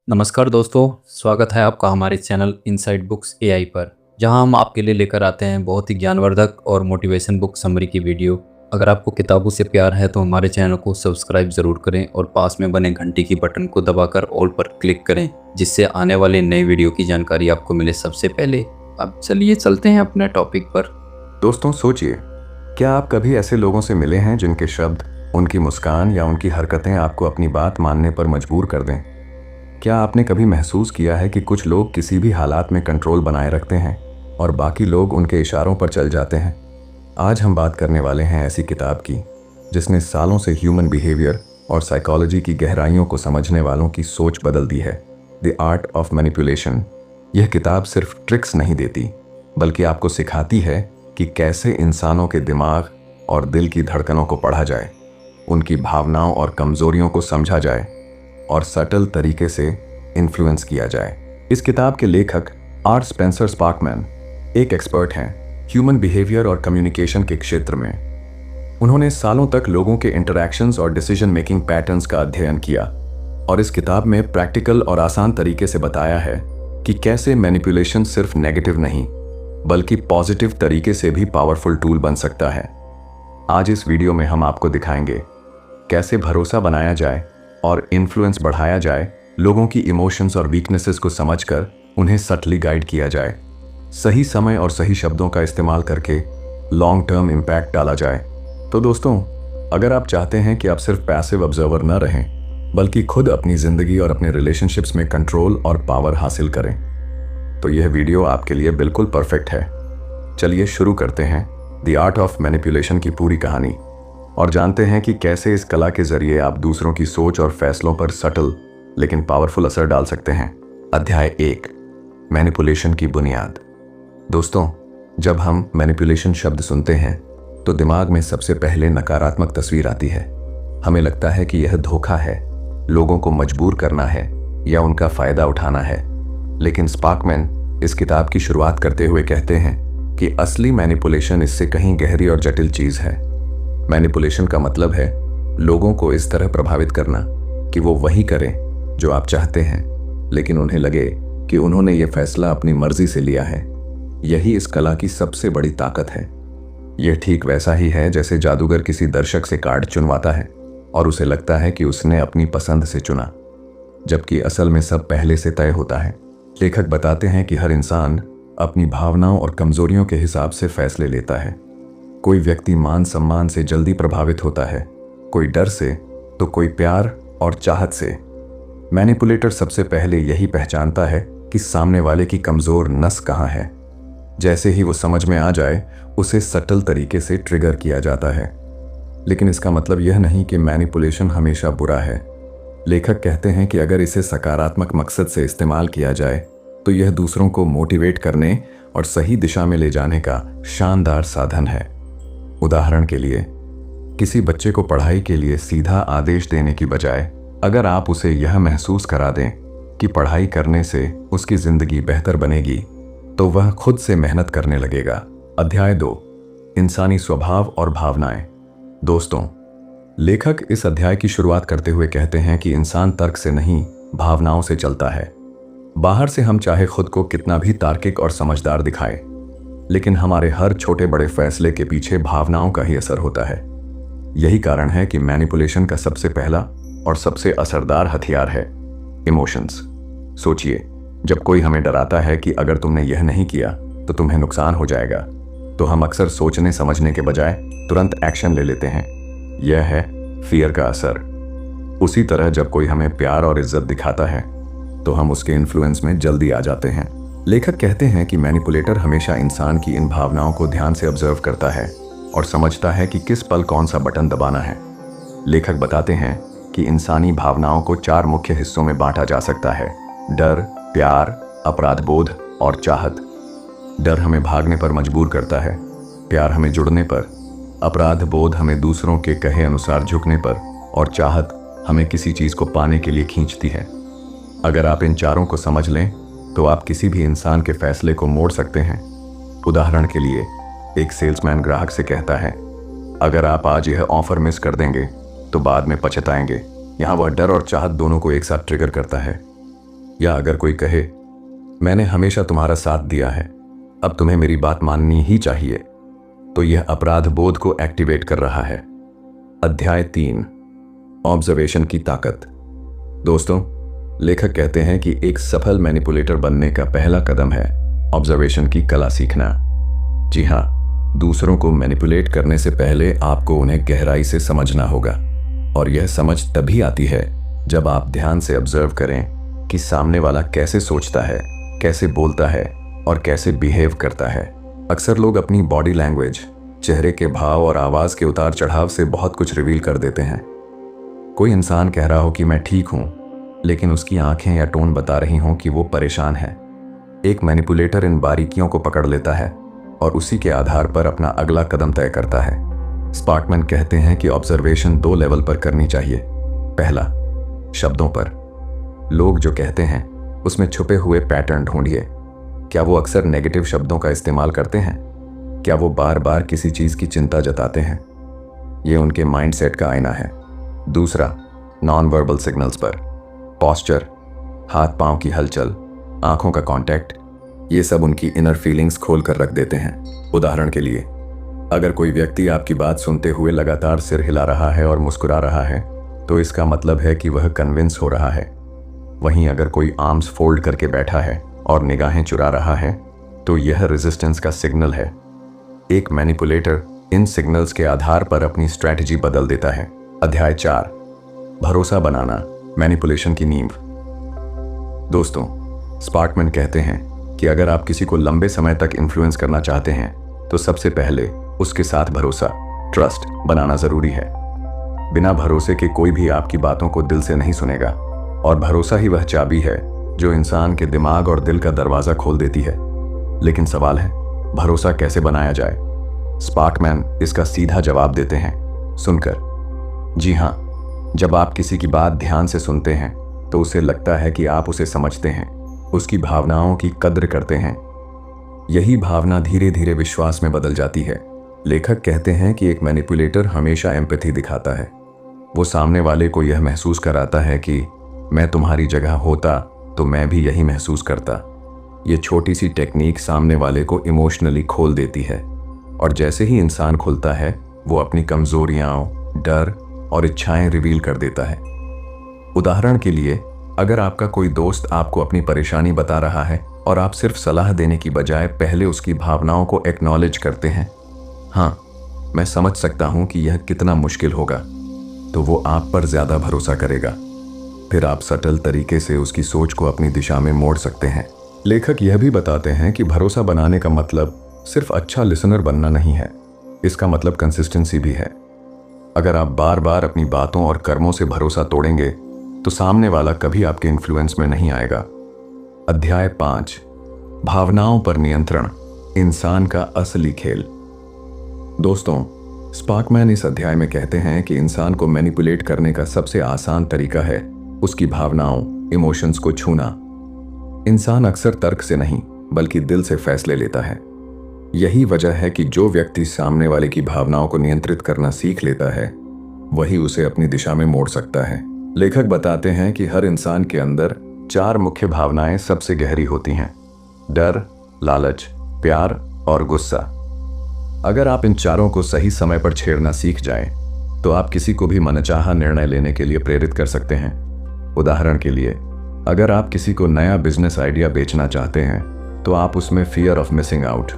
नमस्कार दोस्तों, स्वागत है आपका हमारे चैनल इनसाइड बुक्स एआई पर, जहां हम आपके लिए लेकर आते हैं बहुत ही ज्ञानवर्धक और मोटिवेशन बुक समरी की वीडियो। अगर आपको किताबों से प्यार है तो हमारे चैनल को सब्सक्राइब ज़रूर करें और पास में बने घंटी की बटन को दबाकर ऑल पर क्लिक करें, जिससे आने वाले नए वीडियो की जानकारी आपको मिले सबसे पहले। अब चलिए चलते हैं अपने टॉपिक पर। दोस्तों सोचिए, क्या आप कभी ऐसे लोगों से मिले हैं जिनके शब्द, उनकी मुस्कान या उनकी हरकतें आपको अपनी बात मानने पर मजबूर कर दें? क्या आपने कभी महसूस किया है कि कुछ लोग किसी भी हालात में कंट्रोल बनाए रखते हैं और बाकी लोग उनके इशारों पर चल जाते हैं? आज हम बात करने वाले हैं ऐसी किताब की जिसने सालों से ह्यूमन बिहेवियर और साइकोलॉजी की गहराइयों को समझने वालों की सोच बदल दी है। The art of manipulation. यह किताब सिर्फ ट्रिक्स नहीं देती, बल्कि आपको सिखाती है कि कैसे इंसानों के दिमाग और दिल की धड़कनों को पढ़ा जाए, उनकी भावनाओं और कमजोरियों को समझा जाए और सटल तरीके से इन्फ्लुएंस किया जाए। इस किताब के लेखक आर स्पेंसर स्पार्कमैन एक एक्सपर्ट हैं ह्यूमन बिहेवियर और कम्युनिकेशन के क्षेत्र में। उन्होंने सालों तक लोगों के इंटरैक्शंस और डिसीजन मेकिंग पैटर्न्स का अध्ययन किया और इस किताब में प्रैक्टिकल और आसान तरीके से बताया है कि कैसे मैनिपुलेशन सिर्फ नेगेटिव नहीं बल्कि पॉजिटिव तरीके से भी पावरफुल टूल बन सकता है। आज इस वीडियो में हम आपको दिखाएंगे कैसे भरोसा बनाया जाए और इन्फ्लुएंस बढ़ाया जाए, लोगों की इमोशंस और वीकनेसेस को समझकर उन्हें सटली गाइड किया जाए, सही समय और सही शब्दों का इस्तेमाल करके लॉन्ग टर्म इम्पैक्ट डाला जाए। तो दोस्तों, अगर आप चाहते हैं कि आप सिर्फ पैसिव ऑब्जर्वर न रहें बल्कि खुद अपनी ज़िंदगी और अपने रिलेशनशिप्स में कंट्रोल और पावर हासिल करें, तो यह वीडियो आपके लिए बिल्कुल परफेक्ट है। चलिए शुरू करते हैं द आर्ट ऑफ मैनिपुलेशन की पूरी कहानी और जानते हैं कि कैसे इस कला के जरिए आप दूसरों की सोच और फैसलों पर सटल लेकिन पावरफुल असर डाल सकते हैं। अध्याय 1, मैनिपुलेशन की बुनियाद। दोस्तों, जब हम मैनिपुलेशन शब्द सुनते हैं तो दिमाग में सबसे पहले नकारात्मक तस्वीर आती है। हमें लगता है कि यह धोखा है, लोगों को मजबूर करना है या उनका फायदा उठाना है। लेकिन स्पार्कमैन इस किताब की शुरुआत करते हुए कहते हैं कि असली मैनिपुलेशन इससे कहीं गहरी और जटिल चीज है। मैनिपुलेशन का मतलब है लोगों को इस तरह प्रभावित करना कि वो वही करें जो आप चाहते हैं, लेकिन उन्हें लगे कि उन्होंने ये फैसला अपनी मर्जी से लिया है। यही इस कला की सबसे बड़ी ताकत है। यह ठीक वैसा ही है जैसे जादूगर किसी दर्शक से कार्ड चुनवाता है और उसे लगता है कि उसने अपनी पसंद से चुना, जबकि असल में सब पहले से तय होता है। लेखक बताते हैं कि हर इंसान अपनी भावनाओं और कमजोरियों के हिसाब से फैसले लेता है। कोई व्यक्ति मान सम्मान से जल्दी प्रभावित होता है, कोई डर से, तो कोई प्यार और चाहत से। मैनिपुलेटर सबसे पहले यही पहचानता है कि सामने वाले की कमजोर नस कहाँ है। जैसे ही वो समझ में आ जाए, उसे सटल तरीके से ट्रिगर किया जाता है। लेकिन इसका मतलब यह नहीं कि मैनिपुलेशन हमेशा बुरा है। लेखक कहते हैं कि अगर इसे सकारात्मक मकसद से इस्तेमाल किया जाए तो यह दूसरों को मोटिवेट करने और सही दिशा में ले जाने का शानदार साधन है। उदाहरण के लिए, किसी बच्चे को पढ़ाई के लिए सीधा आदेश देने की बजाय अगर आप उसे यह महसूस करा दें कि पढ़ाई करने से उसकी जिंदगी बेहतर बनेगी, तो वह खुद से मेहनत करने लगेगा। अध्याय 2, इंसानी स्वभाव और भावनाएं। दोस्तों, लेखक इस अध्याय की शुरुआत करते हुए कहते हैं कि इंसान तर्क से नहीं, भावनाओं से चलता है। बाहर से हम चाहे खुद को कितना भी तार्किक और समझदार दिखाएं, लेकिन हमारे हर छोटे बड़े फैसले के पीछे भावनाओं का ही असर होता है। यही कारण है कि मैनिपुलेशन का सबसे पहला और सबसे असरदार हथियार है इमोशंस। सोचिए, जब कोई हमें डराता है कि अगर तुमने यह नहीं किया तो तुम्हें नुकसान हो जाएगा, तो हम अक्सर सोचने समझने के बजाय तुरंत एक्शन ले लेते हैं। यह है फियर का असर। उसी तरह जब कोई हमें प्यार और इज्जत दिखाता है तो हम उसके इन्फ्लुएंस में जल्दी आ जाते हैं। लेखक कहते हैं कि मैनिपुलेटर हमेशा इंसान की इन भावनाओं को ध्यान से ऑब्जर्व करता है और समझता है कि किस पल कौन सा बटन दबाना है। लेखक बताते हैं कि इंसानी भावनाओं को 4 मुख्य हिस्सों में बांटा जा सकता है: डर, प्यार, अपराध बोध और चाहत। डर हमें भागने पर मजबूर करता है, प्यार हमें जुड़ने पर, अपराध बोध हमें दूसरों के कहे अनुसार झुकने पर और चाहत हमें किसी चीज को पाने के लिए खींचती है। अगर आप इन चारों को समझ लें तो आप किसी भी इंसान के फैसले को मोड़ सकते हैं। उदाहरण के लिए, एक सेल्समैन ग्राहक से कहता है, अगर आप आज यह ऑफर मिस कर देंगे तो बाद में पछताएंगे। यहाँ वह डर और चाहत दोनों को एक साथ ट्रिगर करता है। या अगर कोई कहे मैंने हमेशा तुम्हारा साथ दिया है, अब तुम्हें मेरी बात माननी ही चाहिए, तो यह अपराध बोध को एक्टिवेट कर रहा है। अध्याय 3, ऑब्जर्वेशन की ताकत। दोस्तों, लेखक कहते हैं कि एक सफल मैनिपुलेटर बनने का पहला कदम है ऑब्जर्वेशन की कला सीखना। जी हाँ, दूसरों को मैनिपुलेट करने से पहले आपको उन्हें गहराई से समझना होगा, और यह समझ तभी आती है जब आप ध्यान से ऑब्जर्व करें कि सामने वाला कैसे सोचता है, कैसे बोलता है और कैसे बिहेव करता है। अक्सर लोग अपनी बॉडी लैंग्वेज, चेहरे के भाव और आवाज के उतार चढ़ाव से बहुत कुछ रिवील कर देते हैं। कोई इंसान कह रहा हो कि मैं ठीक हूं, लेकिन उसकी आंखें या टोन बता रही हों कि वो परेशान है। एक मैनिपुलेटर इन बारीकियों को पकड़ लेता है और उसी के आधार पर अपना अगला कदम तय करता है। स्पार्कमैन कहते हैं कि ऑब्जर्वेशन 2 लेवल पर करनी चाहिए। पहला, शब्दों पर। लोग जो कहते हैं उसमें छुपे हुए पैटर्न ढूंढिए। क्या वो अक्सर नेगेटिव शब्दों का इस्तेमाल करते हैं? क्या वो बार बार किसी चीज की चिंता जताते हैं? ये उनके माइंडसेट का आईना है। दूसरा, नॉन वर्बल सिग्नल्स पर। पोस्चर, हाथ पांव की हलचल, आंखों का कांटेक्ट, ये सब उनकी इनर फीलिंग्स खोल कर रख देते हैं। उदाहरण के लिए, अगर कोई व्यक्ति आपकी बात सुनते हुए लगातार सिर हिला रहा है और मुस्कुरा रहा है, तो इसका मतलब है कि वह कन्विंस हो रहा है। वहीं अगर कोई आर्म्स फोल्ड करके बैठा है और निगाहें चुरा रहा है, तो यह रेजिस्टेंस का सिग्नल है। एक मैनिपुलेटर इन सिग्नल्स के आधार पर अपनी स्ट्रैटेजी बदल देता है। अध्याय 4, भरोसा बनाना, मैनिपुलेशन की नींव। दोस्तों, स्पार्कमैन कहते हैं कि अगर आप किसी को लंबे समय तक इन्फ्लुएंस करना चाहते हैं, तो सबसे पहले उसके साथ भरोसा, ट्रस्ट बनाना जरूरी है। बिना भरोसे के कोई भी आपकी बातों को दिल से नहीं सुनेगा, और भरोसा ही वह चाबी है जो इंसान के दिमाग और दिल का दरवाजा खोल देती है। लेकिन सवाल है, भरोसा कैसे बनाया जाए? स्पार्कमैन इसका सीधा जवाब देते हैं, सुनकर। जी हाँ, जब आप किसी की बात ध्यान से सुनते हैं तो उसे लगता है कि आप उसे समझते हैं, उसकी भावनाओं की कद्र करते हैं। यही भावना धीरे धीरे विश्वास में बदल जाती है। लेखक कहते हैं कि एक मैनिपुलेटर हमेशा एम्पैथी दिखाता है। वो सामने वाले को यह महसूस कराता है कि मैं तुम्हारी जगह होता तो मैं भी यही महसूस करता। ये छोटी सी टेक्निक सामने वाले को इमोशनली खोल देती है, और जैसे ही इंसान खुलता है, वो अपनी कमजोरियां, डर और इच्छाएं रिवील कर देता है। उदाहरण के लिए, अगर आपका कोई दोस्त आपको अपनी परेशानी बता रहा है और आप सिर्फ सलाह देने की बजाय पहले उसकी भावनाओं को एक्नॉलेज करते हैं, हाँ, मैं समझ सकता हूं कि यह कितना मुश्किल होगा, तो वो आप पर ज्यादा भरोसा करेगा। फिर आप सटल तरीके से उसकी सोच को अपनी दिशा में मोड़ सकते हैं। लेखक यह भी बताते हैं कि भरोसा बनाने का मतलब सिर्फ अच्छा लिसनर बनना नहीं है, इसका मतलब कंसिस्टेंसी भी है। अगर आप बार बार अपनी बातों और कर्मों से भरोसा तोड़ेंगे, तो सामने वाला कभी आपके इन्फ्लुएंस में नहीं आएगा। अध्याय 5, भावनाओं पर नियंत्रण, इंसान का असली खेल। दोस्तों, स्पार्कमैन इस अध्याय में कहते हैं कि इंसान को मैनिपुलेट करने का सबसे आसान तरीका है उसकी भावनाओं, इमोशंस को छूना। इंसान अक्सर तर्क से नहीं, बल्कि दिल से फैसले लेता है। यही वजह है कि जो व्यक्ति सामने वाले की भावनाओं को नियंत्रित करना सीख लेता है, वही उसे अपनी दिशा में मोड़ सकता है। लेखक बताते हैं कि हर इंसान के अंदर 4 मुख्य भावनाएं सबसे गहरी होती हैं: डर, लालच, प्यार और गुस्सा। अगर आप इन चारों को सही समय पर छेड़ना सीख जाएं, तो आप किसी को भी मनचाहा निर्णय लेने के लिए प्रेरित कर सकते हैं। उदाहरण के लिए, अगर आप किसी को नया बिजनेस आइडिया बेचना चाहते हैं, तो आप उसमें फियर ऑफ मिसिंग आउट,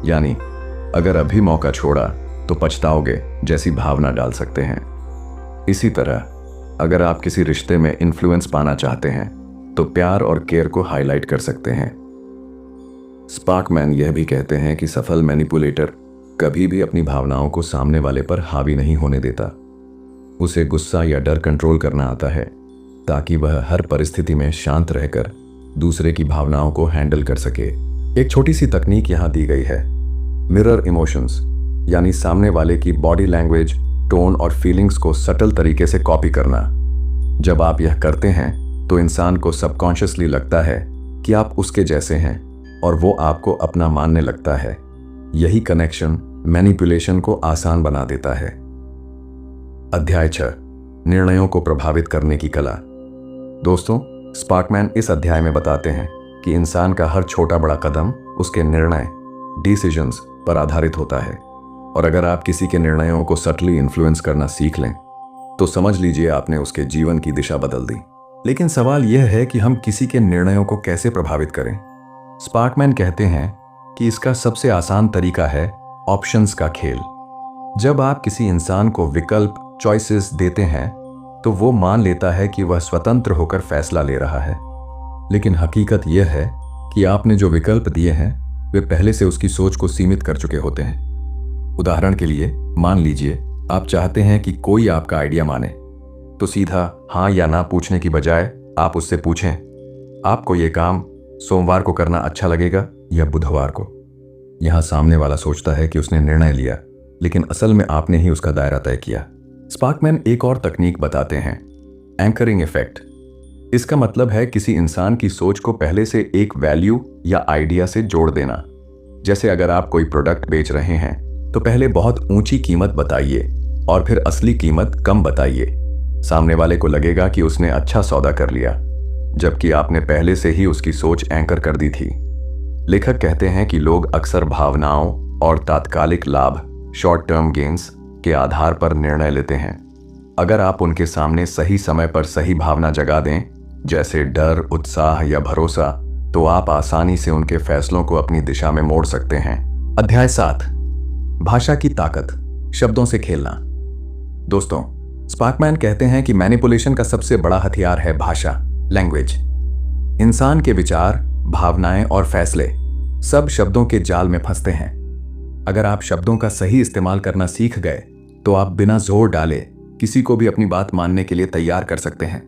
यानी अगर अभी मौका छोड़ा तो पछताओगे जैसी भावना डाल सकते हैं। इसी तरह, अगर आप किसी रिश्ते में इन्फ्लुएंस पाना चाहते हैं, तो प्यार और केयर को हाईलाइट कर सकते हैं। स्पार्कमैन यह भी कहते हैं कि सफल मैनिपुलेटर कभी भी अपनी भावनाओं को सामने वाले पर हावी नहीं होने देता। उसे गुस्सा या डर कंट्रोल करना आता है, ताकि वह हर परिस्थिति में शांत रहकर दूसरे की भावनाओं को हैंडल कर सके। एक छोटी सी तकनीक यहाँ दी गई है, मिरर इमोशंस, यानी सामने वाले की बॉडी लैंग्वेज, टोन और फीलिंग्स को सटल तरीके से कॉपी करना। जब आप यह करते हैं, तो इंसान को सबकॉन्शियसली लगता है कि आप उसके जैसे हैं, और वो आपको अपना मानने लगता है। यही कनेक्शन मैनिपुलेशन को आसान बना देता है। अध्याय 6, निर्णयों को प्रभावित करने की कला। दोस्तों, स्पार्कमैन इस अध्याय में बताते हैं कि इंसान का हर छोटा बड़ा कदम उसके निर्णय डिसीजंस पर आधारित होता है, और अगर आप किसी के निर्णयों को सटली इन्फ्लुएंस करना सीख लें तो समझ लीजिए आपने उसके जीवन की दिशा बदल दी। लेकिन सवाल यह है कि हम किसी के निर्णयों को कैसे प्रभावित करें। स्पार्कमैन कहते हैं कि इसका सबसे आसान तरीका है ऑप्शंस का खेल। जब आप किसी इंसान को विकल्प चॉइसेस देते हैं तो वो मान लेता है कि वह स्वतंत्र होकर फैसला ले रहा है, लेकिन हकीकत यह है कि आपने जो विकल्प दिए हैं वे पहले से उसकी सोच को सीमित कर चुके होते हैं। उदाहरण के लिए, मान लीजिए आप चाहते हैं कि कोई आपका आइडिया माने, तो सीधा हाँ या ना पूछने की बजाय आप उससे पूछें, आपको ये काम सोमवार को करना अच्छा लगेगा या बुधवार को। यहां सामने वाला सोचता है कि उसने निर्णय लिया, लेकिन असल में आपने ही उसका दायरा तय किया। स्पार्कमैन एक और तकनीक बताते हैं, एंकरिंग इफेक्ट। इसका मतलब है किसी इंसान की सोच को पहले से एक वैल्यू या आइडिया से जोड़ देना। जैसे अगर आप कोई प्रोडक्ट बेच रहे हैं तो पहले बहुत ऊंची कीमत बताइए और फिर असली कीमत कम बताइए। सामने वाले को लगेगा कि उसने अच्छा सौदा कर लिया, जबकि आपने पहले से ही उसकी सोच एंकर कर दी थी। लेखक कहते हैं कि लोग अक्सर भावनाओं और तात्कालिक लाभ शॉर्ट टर्म गेन्स के आधार पर निर्णय लेते हैं। अगर आप उनके सामने सही समय पर सही भावना जगा दें, जैसे डर, उत्साह या भरोसा, तो आप आसानी से उनके फैसलों को अपनी दिशा में मोड़ सकते हैं। अध्याय 7, भाषा की ताकत, शब्दों से खेलना। दोस्तों, स्पार्कमैन कहते हैं कि मैनिपुलेशन का सबसे बड़ा हथियार है भाषा, लैंग्वेज। इंसान के विचार, भावनाएं और फैसले सब शब्दों के जाल में फंसते हैं। अगर आप शब्दों का सही इस्तेमाल करना सीख गए तो आप बिना जोर डाले किसी को भी अपनी बात मानने के लिए तैयार कर सकते हैं।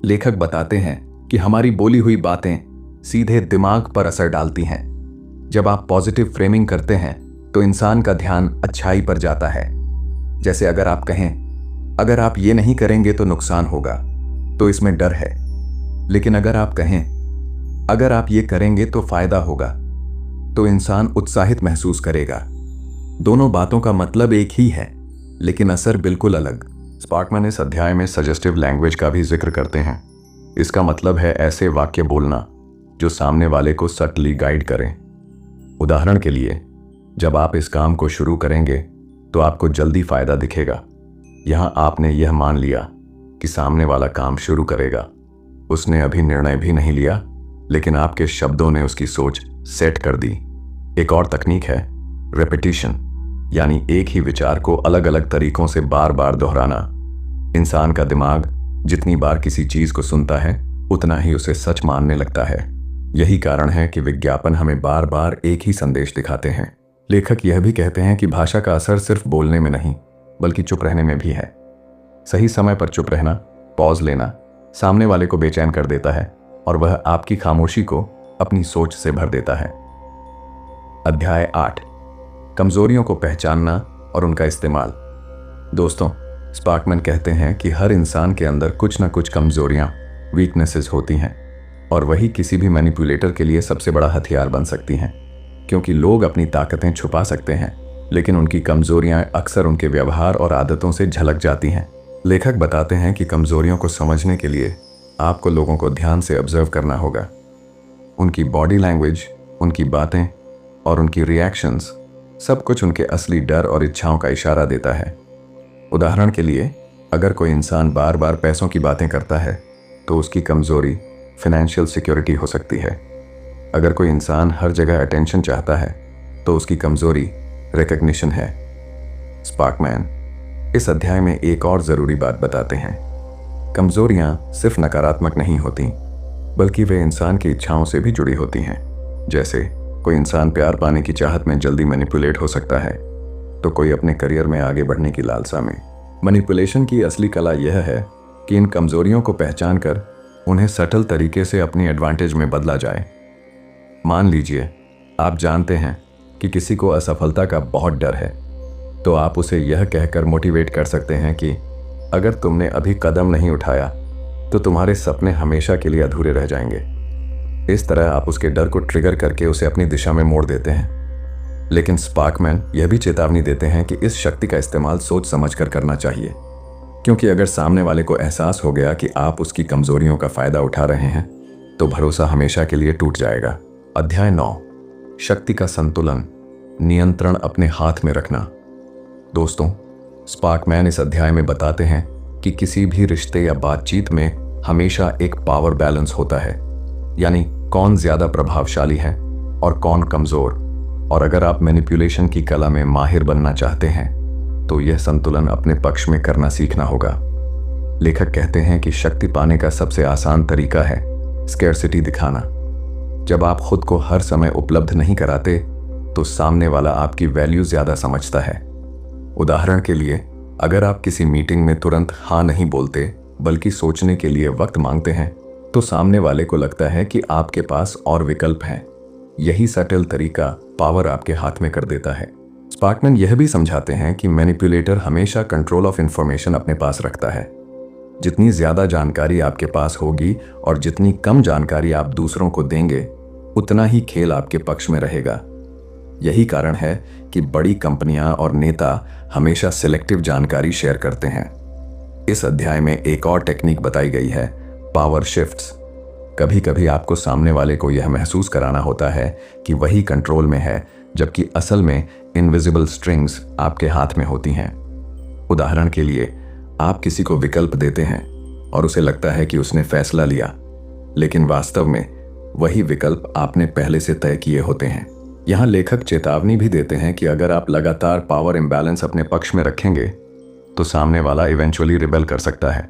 लेखक बताते हैं कि हमारी बोली हुई बातें सीधे दिमाग पर असर डालती हैं। जब आप पॉजिटिव फ्रेमिंग करते हैं तो इंसान का ध्यान अच्छाई पर जाता है। जैसे अगर आप कहें, अगर आप ये नहीं करेंगे तो नुकसान होगा, तो इसमें डर है। लेकिन अगर आप कहें, अगर आप ये करेंगे तो फायदा होगा, तो इंसान उत्साहित महसूस करेगा। दोनों बातों का मतलब एक ही है, लेकिन असर बिल्कुल अलग। स्पार्कमैन इस अध्याय में सजेस्टिव लैंग्वेज का भी जिक्र करते हैं। इसका मतलब है ऐसे वाक्य बोलना जो सामने वाले को सटली गाइड करें। उदाहरण के लिए, जब आप इस काम को शुरू करेंगे तो आपको जल्दी फायदा दिखेगा। यहां आपने यह मान लिया कि सामने वाला काम शुरू करेगा। उसने अभी निर्णय भी नहीं लिया, लेकिन आपके शब्दों ने उसकी सोच सेट कर दी। एक और तकनीक है रेपिटिशन, यानी एक ही विचार को अलग अलग तरीकों से बार बार दोहराना। इंसान का दिमाग जितनी बार किसी चीज को सुनता है उतना ही उसे सच मानने लगता है। यही कारण है कि विज्ञापन हमें बार बार एक ही संदेश दिखाते हैं। लेखक यह भी कहते हैं कि भाषा का असर सिर्फ बोलने में नहीं, बल्कि चुप रहने में भी है। सही समय पर चुप रहना, पॉज लेना, सामने वाले को बेचैन कर देता है और वह आपकी खामोशी को अपनी सोच से भर देता है। अध्याय 8, कमजोरियों को पहचानना और उनका इस्तेमाल। दोस्तों, स्पार्कमैन कहते हैं कि हर इंसान के अंदर कुछ ना कुछ कमजोरियां, वीकनेसेस होती हैं, और वही किसी भी मैनिपुलेटर के लिए सबसे बड़ा हथियार बन सकती हैं। क्योंकि लोग अपनी ताकतें छुपा सकते हैं, लेकिन उनकी कमजोरियां अक्सर उनके व्यवहार और आदतों से झलक जाती हैं। लेखक बताते हैं कि कमजोरियों को समझने के लिए आपको लोगों को ध्यान से ऑब्जर्व करना होगा। उनकी बॉडी लैंग्वेज, उनकी बातें और उनकी रिएक्शंस, सब कुछ उनके असली डर और इच्छाओं का इशारा देता है। उदाहरण के लिए, अगर कोई इंसान बार बार पैसों की बातें करता है तो उसकी कमजोरी फाइनेंशियल सिक्योरिटी हो सकती है। अगर कोई इंसान हर जगह अटेंशन चाहता है तो उसकी कमजोरी रिकग्निशन है। स्पार्कमैन इस अध्याय में एक और ज़रूरी बात बताते हैं, कमजोरियां सिर्फ नकारात्मक नहीं होती, बल्कि वे इंसान की इच्छाओं से भी जुड़ी होती हैं। जैसे कोई इंसान प्यार पाने की चाहत में जल्दी मैनिपुलेट हो सकता है, तो कोई अपने करियर में आगे बढ़ने की लालसा में। मैनिपुलेशन की असली कला यह है कि इन कमजोरियों को पहचान कर उन्हें सटल तरीके से अपनी एडवांटेज में बदला जाए। मान लीजिए आप जानते हैं कि किसी को असफलता का बहुत डर है, तो आप उसे यह कहकर मोटिवेट कर सकते हैं कि अगर तुमने अभी कदम नहीं उठाया तो तुम्हारे सपने हमेशा के लिए अधूरे रह जाएंगे। इस तरह आप उसके डर को ट्रिगर करके उसे अपनी दिशा में मोड़ देते हैं। लेकिन स्पार्कमैन यह भी चेतावनी देते हैं कि इस शक्ति का इस्तेमाल सोच समझकर करना चाहिए। क्योंकि अगर सामने वाले को एहसास हो गया कि आप उसकी कमजोरियों का फायदा उठा रहे हैं तो भरोसा हमेशा के लिए टूट जाएगा। अध्याय 9, शक्ति का संतुलन, नियंत्रण अपने हाथ में रखना। दोस्तों, स्पार्कमैन इस अध्याय में बताते हैं कि किसी भी रिश्ते या बातचीत में हमेशा एक पावर बैलेंस होता है, यानी कौन ज्यादा प्रभावशाली है और कौन कमजोर। और अगर आप मैनिपुलेशन की कला में माहिर बनना चाहते हैं तो यह संतुलन अपने पक्ष में करना सीखना होगा। लेखक कहते हैं कि शक्ति पाने का सबसे आसान तरीका है स्कैरसिटी दिखाना। जब आप खुद को हर समय उपलब्ध नहीं कराते तो सामने वाला आपकी वैल्यू ज्यादा समझता है। उदाहरण के लिए, अगर आप किसी मीटिंग में तुरंत हाँ नहीं बोलते बल्कि सोचने के लिए वक्त मांगते हैं तो सामने वाले को लगता है कि आपके पास और विकल्प हैं। यही सटल तरीका पावर आपके हाथ में कर देता है। स्पार्कमैन यह भी समझाते हैं कि मैनिपुलेटर हमेशा कंट्रोल ऑफ इंफॉर्मेशन अपने पास रखता है। जितनी ज्यादा जानकारी आपके पास होगी और जितनी कम जानकारी आप दूसरों को देंगे उतना ही खेल आपके पक्ष में रहेगा। यही कारण है कि बड़ी कंपनियां और नेता हमेशा सिलेक्टिव जानकारी शेयर करते हैं। इस अध्याय में एक और टेक्निक बताई गई है, पावर शिफ्ट्स। कभी कभी आपको सामने वाले को यह महसूस कराना होता है कि वही कंट्रोल में है, जबकि असल में इनविजिबल स्ट्रिंग्स आपके हाथ में होती हैं। उदाहरण के लिए, आप किसी को विकल्प देते हैं और उसे लगता है कि उसने फैसला लिया, लेकिन वास्तव में वही विकल्प आपने पहले से तय किए होते हैं। यहाँ लेखक चेतावनी भी देते हैं कि अगर आप लगातार पावर इम्बैलेंस अपने पक्ष में रखेंगे तो सामने वाला इवेंचुअली रिबेल कर सकता है।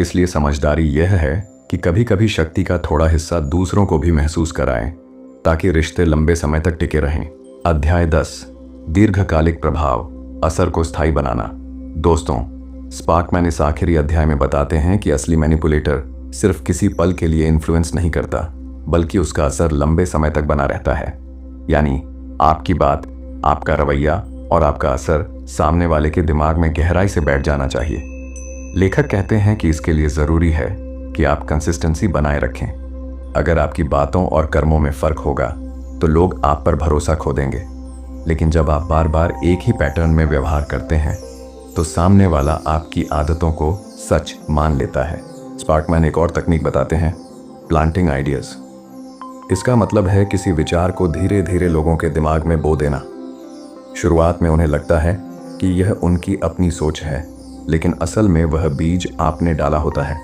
इसलिए समझदारी यह है कि कभी कभी शक्ति का थोड़ा हिस्सा दूसरों को भी महसूस कराएं ताकि रिश्ते लंबे समय तक टिके रहें। अध्याय 10, दीर्घकालिक प्रभाव, असर को स्थायी बनाना। दोस्तों, स्पार्कमैन इस आखिरी अध्याय में बताते हैं कि असली मैनिपुलेटर सिर्फ किसी पल के लिए इन्फ्लुएंस नहीं करता, बल्कि उसका असर लंबे समय तक बना रहता है। यानी आपकी बात, आपका रवैया और आपका असर सामने वाले के दिमाग में गहराई से बैठ जाना चाहिए। लेखक कहते हैं कि इसके लिए जरूरी है कि आप कंसिस्टेंसी बनाए रखें। अगर आपकी बातों और कर्मों में फर्क होगा तो लोग आप पर भरोसा खो देंगे, लेकिन जब आप बार बार एक ही पैटर्न में व्यवहार करते हैं तो सामने वाला आपकी आदतों को सच मान लेता है। स्पार्कमैन एक और तकनीक बताते हैं, प्लांटिंग आइडियाज। इसका मतलब है किसी विचार को धीरे धीरे लोगों के दिमाग में बो देना। शुरुआत में उन्हें लगता है कि यह उनकी अपनी सोच है, लेकिन असल में वह बीज आपने डाला होता है।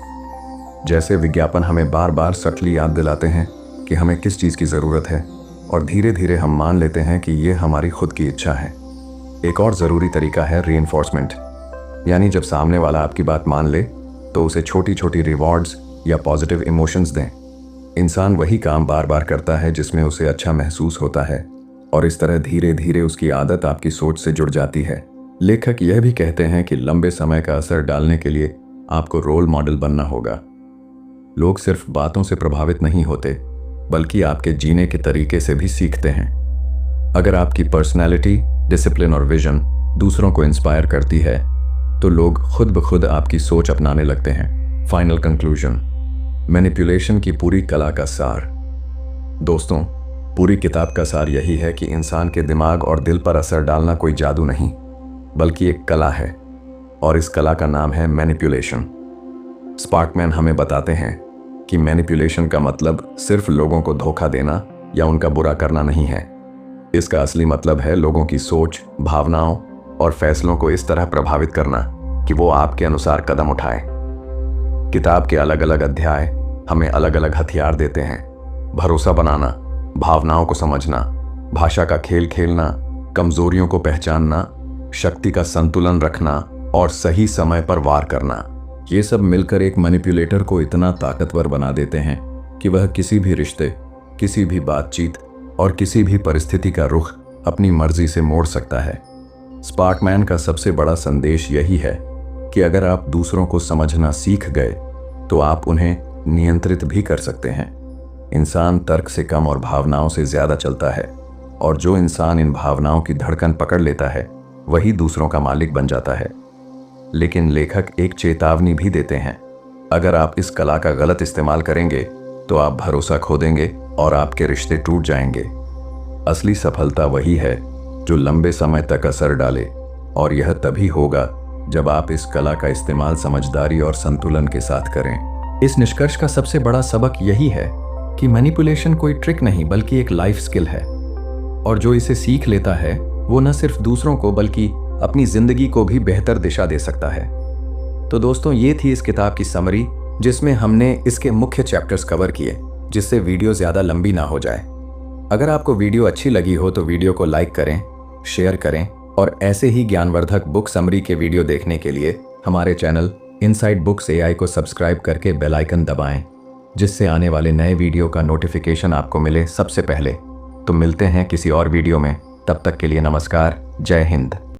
जैसे विज्ञापन हमें बार बार सटली याद दिलाते हैं कि हमें किस चीज़ की ज़रूरत है, और धीरे धीरे हम मान लेते हैं कि यह हमारी खुद की इच्छा है। एक और ज़रूरी तरीका है रीइंफोर्समेंट, यानी जब सामने वाला आपकी बात मान ले तो उसे छोटी छोटी रिवॉर्ड्स या पॉजिटिव इमोशंस दें। इंसान वही काम बार बार करता है जिसमें उसे अच्छा महसूस होता है, और इस तरह धीरे धीरे उसकी आदत आपकी सोच से जुड़ जाती है। लेखक यह भी कहते हैं कि लंबे समय का असर डालने के लिए आपको रोल मॉडल बनना होगा। लोग सिर्फ बातों से प्रभावित नहीं होते, बल्कि आपके जीने के तरीके से भी सीखते हैं। अगर आपकी पर्सनैलिटी, डिसिप्लिन और विजन दूसरों को इंस्पायर करती है तो लोग खुद ब खुद आपकी सोच अपनाने लगते हैं। फाइनल कंक्लूजन, मैनिपुलेशन की पूरी कला का सार। दोस्तों, पूरी किताब का सार यही है कि इंसान के दिमाग और दिल पर असर डालना कोई जादू नहीं, बल्कि एक कला है, और इस कला का नाम है मैनिपुलेशन। स्पार्कमैन हमें बताते हैं कि मैनिपुलेशन का मतलब सिर्फ लोगों को धोखा देना या उनका बुरा करना नहीं है। इसका असली मतलब है लोगों की सोच, भावनाओं और फैसलों को इस तरह प्रभावित करना कि वो आपके अनुसार कदम उठाएं। किताब के अलग अलग अध्याय हमें अलग अलग हथियार देते हैं। भरोसा बनाना, भावनाओं को समझना, भाषा का खेल खेलना, कमजोरियों को पहचानना, शक्ति का संतुलन रखना और सही समय पर वार करना। ये सब मिलकर एक मैनिपुलेटर को इतना ताकतवर बना देते हैं कि वह किसी भी रिश्ते, किसी भी बातचीत और किसी भी परिस्थिति का रुख अपनी मर्जी से मोड़ सकता है। स्पार्कमैन का सबसे बड़ा संदेश यही है कि अगर आप दूसरों को समझना सीख गए तो आप उन्हें नियंत्रित भी कर सकते हैं। इंसान तर्क से कम और भावनाओं से ज्यादा चलता है, और जो इंसान इन भावनाओं की धड़कन पकड़ लेता है वही दूसरों का मालिक बन जाता है। लेकिन लेखक एक चेतावनी भी देते हैं, अगर आप इस कला का गलत इस्तेमाल करेंगे तो आप भरोसा खो देंगे और आपके रिश्ते टूट जाएंगे। असली सफलता वही है जो लंबे समय तक असर डाले, और यह तभी होगा जब आप इस कला का इस्तेमाल समझदारी और संतुलन के साथ करें। इस निष्कर्ष का सबसे बड़ा सबक यही है कि मैनिपुलेशन कोई ट्रिक नहीं बल्कि एक लाइफ स्किल है, और जो इसे सीख लेता है वो न सिर्फ दूसरों को बल्कि अपनी जिंदगी को भी बेहतर दिशा दे सकता है। तो दोस्तों, ये थी इस किताब की समरी, जिसमें हमने इसके मुख्य चैप्टर्स कवर किए, जिससे वीडियो ज़्यादा लंबी ना हो जाए। अगर आपको वीडियो अच्छी लगी हो तो वीडियो को लाइक करें, शेयर करें, और ऐसे ही ज्ञानवर्धक बुक समरी के वीडियो देखने के लिए हमारे चैनल इनसाइड बुक्स एआई को सब्सक्राइब करके बेल आइकन दबाएं, जिससे आने वाले नए वीडियो का नोटिफिकेशन आपको मिले सबसे पहले। तो मिलते हैं किसी और वीडियो में, तब तक के लिए नमस्कार, जय हिंद।